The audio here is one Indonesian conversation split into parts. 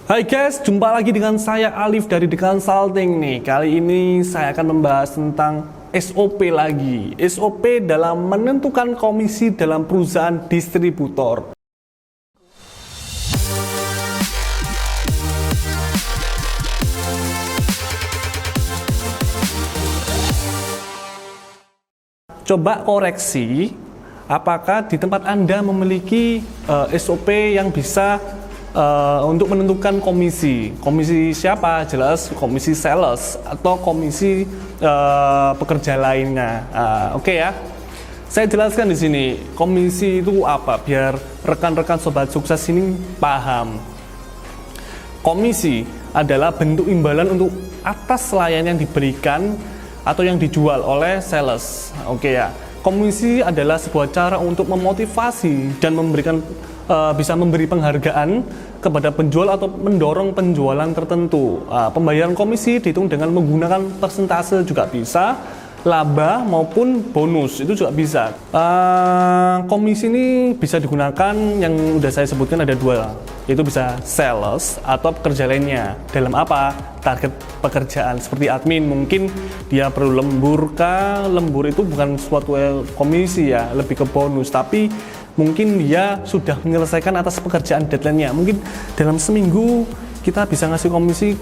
Hai guys, jumpa lagi dengan saya Alif dari The Consulting nih. Kali ini saya akan membahas tentang SOP lagi. SOP dalam menentukan komisi dalam perusahaan distributor. Coba koreksi, apakah di tempat Anda memiliki SOP yang bisa untuk menentukan komisi. Komisi siapa? Jelas komisi sales atau komisi pekerja lainnya. Oke ya. Saya jelaskan di sini komisi itu apa biar rekan-rekan sobat sukses ini paham. Komisi adalah bentuk imbalan untuk atas layanan yang diberikan atau yang dijual oleh sales. Oke ya. Komisi adalah sebuah cara untuk memotivasi dan memberikan bisa memberi penghargaan kepada penjual atau mendorong penjualan tertentu. Pembayaran komisi dihitung dengan menggunakan persentase juga bisa, laba maupun bonus itu juga bisa. Komisi ini bisa digunakan yang udah saya sebutkan ada dua, yaitu bisa sales atau pekerja lainnya. Dalam apa? Target pekerjaan seperti admin, mungkin dia perlu lembur kah? Lembur itu bukan suatu komisi ya, lebih ke bonus, tapi mungkin dia sudah menyelesaikan atas pekerjaan deadline-nya. Mungkin dalam seminggu kita bisa ngasih komisi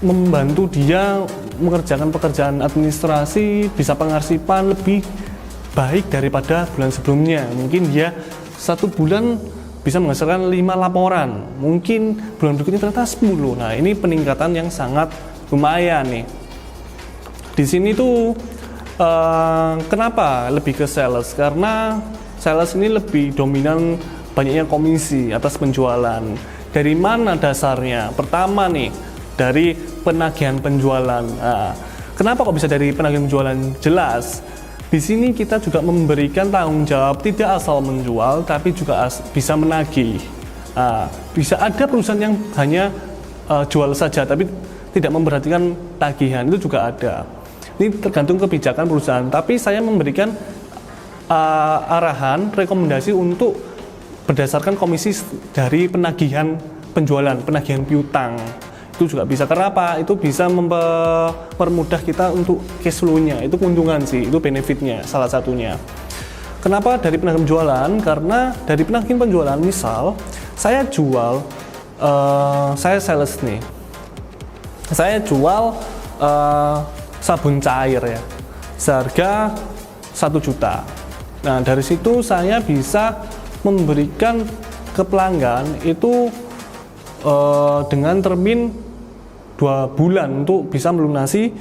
membantu dia mengerjakan pekerjaan administrasi, bisa pengarsipan lebih baik daripada bulan sebelumnya. Mungkin dia satu bulan bisa menghasilkan 5 laporan, mungkin bulan berikutnya ternyata 10. Nah, ini peningkatan yang sangat lumayan nih. Di sini tuh kenapa lebih ke sales? Karena sales ini lebih dominan banyaknya komisi atas penjualan. Dari mana dasarnya? Pertama nih, dari penagihan penjualan. Kenapa kok bisa dari penagihan penjualan? Jelas, di sini kita juga memberikan tanggung jawab tidak asal menjual, tapi juga bisa menagih. Bisa ada perusahaan yang hanya jual saja, tapi tidak memperhatikan tagihan, itu juga ada. Ini tergantung kebijakan perusahaan, tapi saya memberikan arahan, rekomendasi untuk berdasarkan komisi dari penagihan penjualan, penagihan piutang. Itu juga bisa. Kenapa? Itu bisa mempermudah kita untuk cash flow-nya. Itu keuntungan sih, itu benefitnya salah satunya. Kenapa dari penagihan penjualan? Karena dari penagihan penjualan, misal saya jual, saya sales nih, saya jual sabun cair ya, seharga 1 juta. Nah, dari situ saya bisa memberikan ke pelanggan itu dengan termin 2 bulan untuk bisa melunasi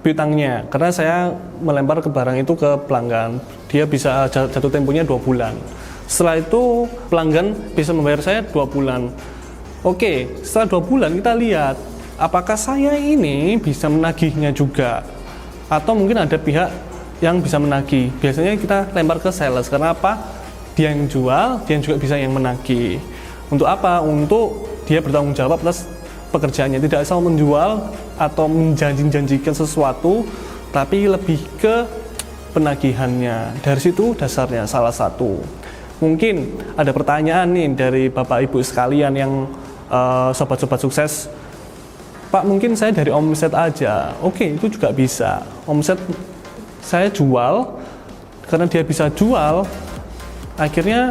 piutangnya. Karena saya melempar ke barang itu ke pelanggan, dia bisa jatuh temponya 2 bulan. Setelah itu pelanggan bisa membayar saya 2 bulan. Oke, setelah 2 bulan kita lihat apakah saya ini bisa menagihnya juga, atau mungkin ada pihak yang bisa menagih. Biasanya kita lempar ke sales. Karena apa? Dia yang jual, dia juga bisa yang menagih. Untuk apa? Untuk dia bertanggung jawab atas pekerjaannya, tidak asal menjual atau menjanjikan sesuatu, tapi lebih ke penagihannya. Dari situ dasarnya salah satu. Mungkin ada pertanyaan nih dari Bapak Ibu sekalian yang sobat-sobat sukses. Pak, mungkin saya dari omset aja. Oke, itu juga bisa. Omset saya jual, karena dia bisa jual, akhirnya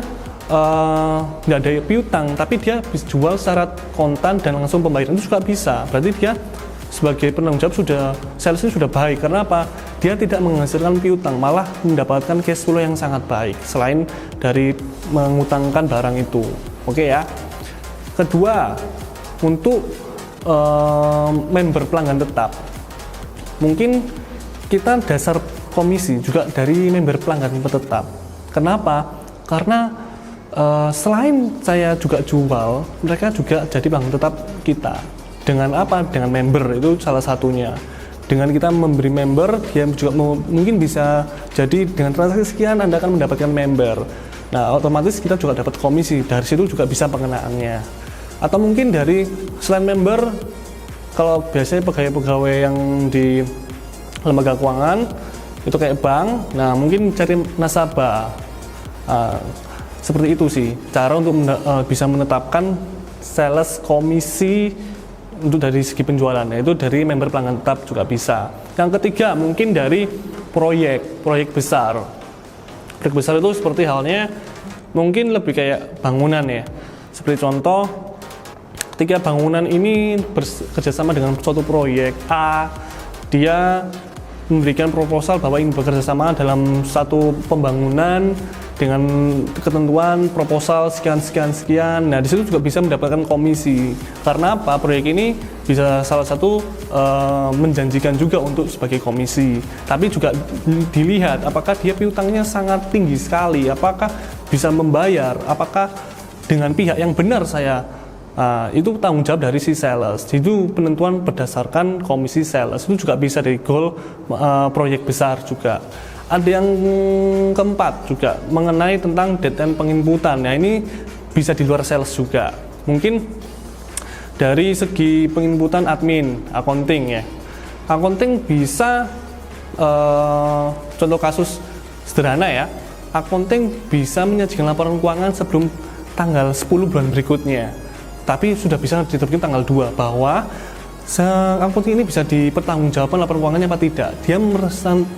nggak ada piutang, tapi dia bisa jual secara kontan dan langsung pembayaran, itu juga bisa. Berarti dia sebagai penanggung jawab salesnya sudah baik. Karena apa? Dia tidak menghasilkan piutang, malah mendapatkan cash flow yang sangat baik selain dari mengutangkan barang itu. Oke ya. Kedua, untuk member pelanggan tetap, mungkin kita dasar komisi juga dari member pelanggan tetap. Kenapa? Karena selain saya juga jual, mereka juga jadi pelanggan tetap kita. Dengan apa? Dengan member, itu salah satunya. Dengan kita memberi member, dia juga mungkin bisa jadi dengan transaksi sekian Anda akan mendapatkan member. Nah, otomatis kita juga dapat komisi. Dari situ juga bisa pengenaannya. Atau mungkin dari selain member, kalau biasanya pegawai-pegawai yang di lembaga keuangan itu kayak bank, nah mungkin cari nasabah. Seperti itu sih cara untuk bisa menetapkan sales komisi untuk dari segi penjualan, yaitu dari member pelanggan tetap juga bisa. Yang ketiga mungkin dari proyek besar. Proyek besar itu seperti halnya mungkin lebih kayak bangunan ya. Seperti contoh, ketika bangunan ini bekerjasama dengan suatu proyek A, dia memberikan proposal bahwa ingin bekerja sama dalam satu pembangunan dengan ketentuan proposal sekian. Nah, di situ juga bisa mendapatkan komisi. Karena apa? Proyek ini bisa salah satu menjanjikan juga untuk sebagai komisi. Tapi juga dilihat apakah dia piutangnya sangat tinggi sekali, apakah bisa membayar, apakah dengan pihak yang benar saya. Itu tanggung jawab dari si sales. Itu penentuan berdasarkan komisi sales. Itu juga bisa dari goal proyek besar juga. Ada yang keempat juga mengenai tentang deadline penginputan. Nah, ini bisa di luar sales juga. Mungkin dari segi penginputan admin, accounting ya. Accounting bisa contoh kasus sederhana ya. Accounting bisa menyajikan laporan keuangan sebelum tanggal 10 bulan berikutnya. Tapi sudah bisa diterbitkan tanggal 2 bahwa accounting ini bisa dipertanggungjawabkan laporan keuangannya apa tidak. Dia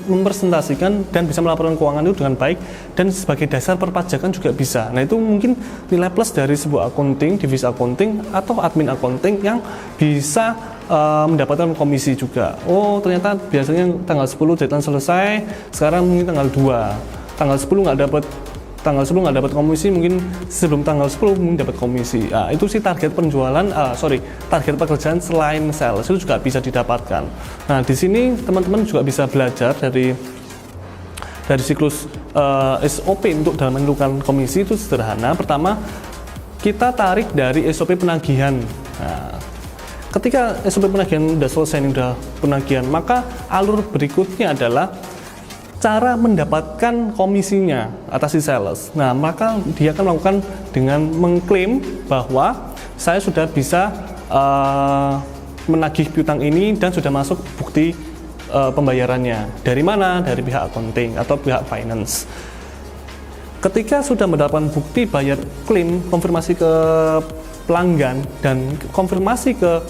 mempresentasikan dan bisa melaporkan keuangan itu dengan baik dan sebagai dasar perpajakan juga bisa. Nah, itu mungkin nilai plus dari sebuah accounting, divisi accounting atau admin accounting yang bisa mendapatkan komisi juga. Oh, ternyata biasanya tanggal 10 deadline selesai, sekarang mungkin tanggal 2. Tanggal 10 nggak dapat komisi, mungkin sebelum tanggal 10 mungkin dapat komisi. Itu sih target penjualan, target pekerjaan selain sales itu juga bisa didapatkan. Nah, di sini teman-teman juga bisa belajar dari siklus SOP untuk dalam menentukan komisi itu sederhana. Pertama, kita tarik dari SOP penagihan. Nah, ketika SOP penagihan sudah selesai, sudah penagihan, maka alur berikutnya adalah cara mendapatkan komisinya atas si sales. Nah, maka dia akan melakukan dengan mengklaim bahwa saya sudah bisa menagih piutang ini dan sudah masuk bukti pembayarannya. Dari mana? Dari pihak accounting atau pihak finance. Ketika sudah mendapatkan bukti bayar klaim, konfirmasi ke pelanggan dan konfirmasi ke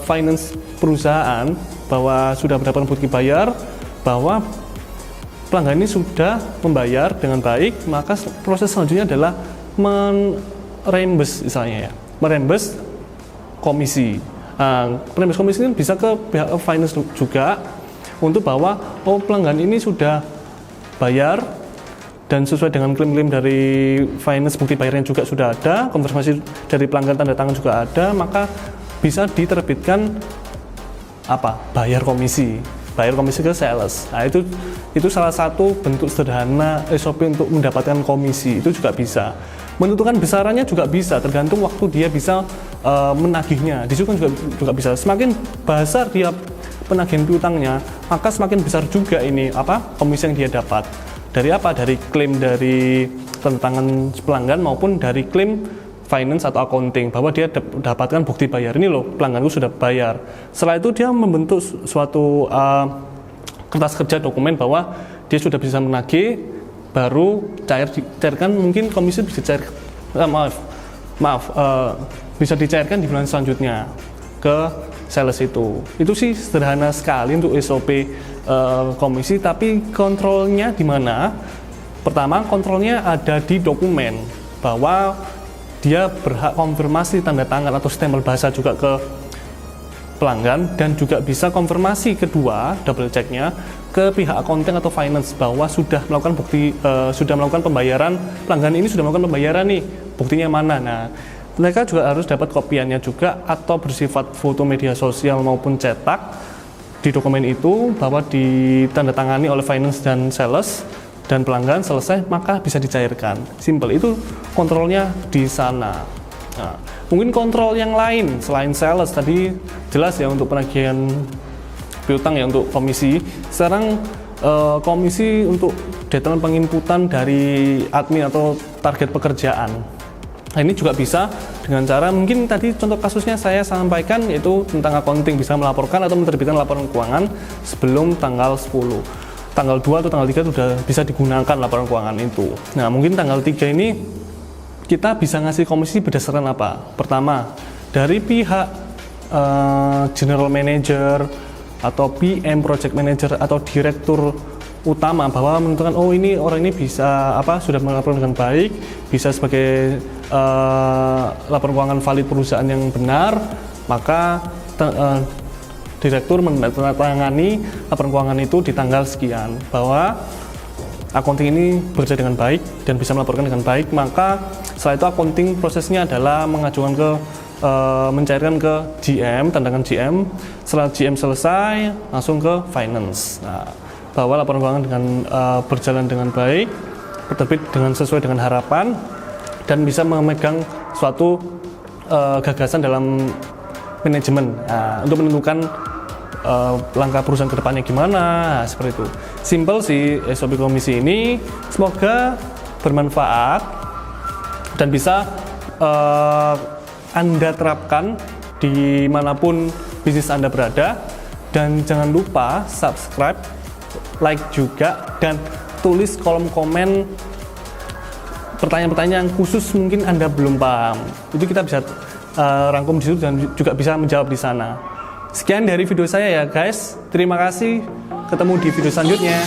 finance perusahaan bahwa sudah mendapatkan bukti bayar, bahwa pelanggan ini sudah membayar dengan baik, maka proses selanjutnya adalah merembes misalnya ya, merembes komisi. Merembes komisi ini bisa ke pihak finance juga untuk bahwa pelanggan ini sudah bayar dan sesuai dengan klaim-klaim dari finance, bukti bayarnya juga sudah ada, konfirmasi dari pelanggan tanda tangan juga ada, maka bisa diterbitkan bayar komisi ke sales. Nah, itu salah satu bentuk sederhana SOP untuk mendapatkan komisi. Itu juga bisa. Menentukan besarannya juga bisa, tergantung waktu dia bisa menagihnya. Di situ kan juga bisa. Semakin besar dia penagihan piutangnya, maka semakin besar juga ini komisi yang dia dapat. Dari apa? Dari klaim dari tanda tangan pelanggan maupun dari klaim finance atau accounting bahwa dia dapatkan bukti bayar, ini loh pelangganku sudah bayar. Setelah itu dia membentuk suatu kertas kerja dokumen bahwa dia sudah bisa menagih, baru cairkan, mungkin komisi bisa bisa dicairkan di bulan selanjutnya ke sales itu. Itu sih sederhana sekali untuk SOP komisi, tapi kontrolnya di mana? Pertama, kontrolnya ada di dokumen bahwa dia berhak konfirmasi tanda tangan atau stempel bahasa juga ke pelanggan, dan juga bisa konfirmasi kedua, double checknya ke pihak accounting atau finance bahwa sudah melakukan sudah melakukan pembayaran, pelanggan ini sudah melakukan pembayaran nih, buktinya mana. Nah, mereka juga harus dapat kopiannya juga atau bersifat foto media sosial maupun cetak di dokumen itu bahwa ditandatangani oleh finance dan sales dan pelanggan, selesai maka bisa dicairkan. Simple, itu kontrolnya di sana. Nah, mungkin kontrol yang lain selain sales tadi jelas ya untuk penagihan piutang ya untuk komisi. Sekarang komisi untuk deadline penginputan dari admin atau target pekerjaan. Nah, ini juga bisa dengan cara mungkin tadi contoh kasusnya saya sampaikan, yaitu tentang accounting bisa melaporkan atau menerbitkan laporan keuangan sebelum tanggal 10. Tanggal 2 atau tanggal 3 sudah bisa digunakan laporan keuangan itu. Nah, mungkin tanggal 3 ini kita bisa ngasih komisi berdasarkan apa? Pertama, dari pihak general manager atau PM, project manager atau direktur utama bahwa menentukan oh ini orang ini bisa sudah melaporkan dengan baik, bisa sebagai laporan keuangan valid perusahaan yang benar, maka direktur menandatangani laporan keuangan itu di tanggal sekian bahwa accounting ini bekerja dengan baik dan bisa melaporkan dengan baik. Maka setelah itu accounting prosesnya adalah mengajukan ke mencairkan ke GM, tandakan GM. Setelah GM selesai, langsung ke finance. Nah, bahwa laporan keuangan dengan berjalan dengan baik, terbit dengan sesuai dengan harapan, dan bisa memegang suatu gagasan dalam manajemen untuk menentukan langkah perusahaan kedepannya gimana, seperti itu. Simple sih SOP komisi ini. Semoga bermanfaat dan bisa Anda terapkan dimanapun bisnis Anda berada. Dan jangan lupa subscribe, like juga, dan tulis kolom komen pertanyaan-pertanyaan khusus mungkin Anda belum paham. Itu kita bisa rangkum di situ dan juga bisa menjawab di sana. Sekian dari video saya ya guys. Terima kasih. Ketemu di video selanjutnya.